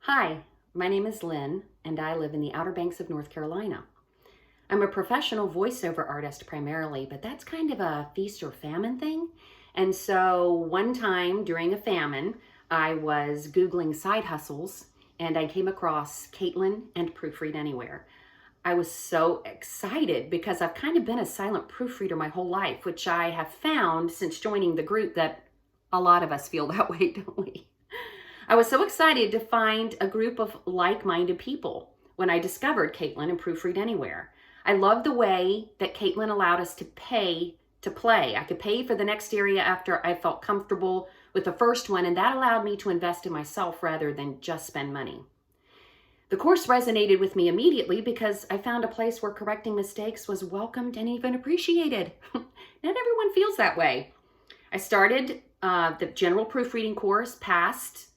Hi, my name is Lynn, and I live in the Outer Banks of North Carolina. I'm a professional voiceover artist primarily, but that's kind of a feast or famine thing. And so one time during a famine, I was Googling side hustles and I came across Caitlyn and Proofread Anywhere. I was so excited because I've kind of been a silent proofreader my whole life, which I have found since joining the group that a lot of us feel that way, don't we? I was so excited to find a group of like-minded people when I discovered Caitlyn and Proofread Anywhere. I loved the way that Caitlyn allowed us to pay to play. I could pay for the next area after I felt comfortable with the first one, and that allowed me to invest in myself rather than just spend money. The course resonated with me immediately because I found a place where correcting mistakes was welcomed and even appreciated. Not everyone feels that way. I started the General Proofreading course, passed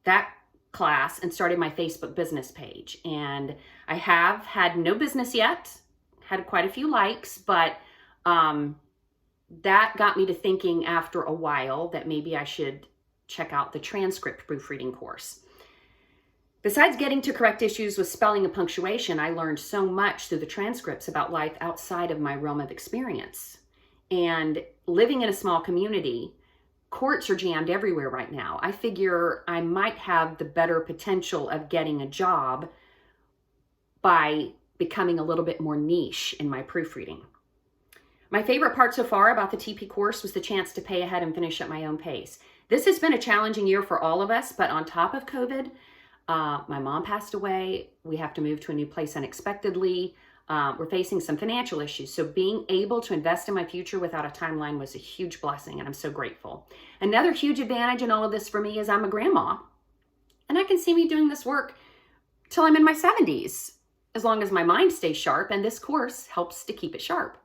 that class, and started my Facebook business page. And I have had no business yet, had quite a few likes, but that got me to thinking after a while that maybe I should check out the Transcript Proofreading course. Besides getting to correct issues with spelling and punctuation, I learned so much through the transcripts about life outside of my realm of experience. And living in a small community, courts are jammed everywhere right now. I figure I might have the better potential of getting a job by becoming a little bit more niche in my proofreading. My favorite part so far about the TP course was the chance to pay ahead and finish at my own pace. This has been a challenging year for all of us, but on top of COVID, my mom passed away. We have to move to a new place unexpectedly. We're facing some financial issues. So being able to invest in my future without a timeline was a huge blessing, and I'm so grateful. Another huge advantage in all of this for me is I'm a grandma, and I can see me doing this work till I'm in my 70s, as long as my mind stays sharp, and this course helps to keep it sharp.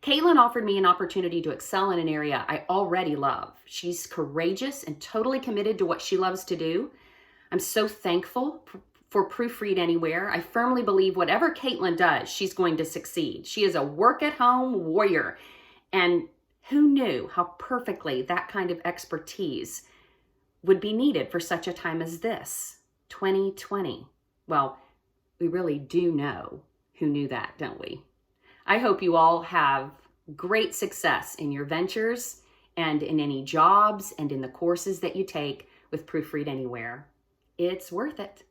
Caitlyn offered me an opportunity to excel in an area I already love. She's courageous and totally committed to what she loves to do. I'm so thankful for Proofread Anywhere. I firmly believe whatever Caitlyn does, she's going to succeed. She is a work-at-home warrior. And who knew how perfectly that kind of expertise would be needed for such a time as this, 2020? Well, we really do know who knew that, don't we? I hope you all have great success in your ventures and in any jobs and in the courses that you take with Proofread Anywhere. It's worth it.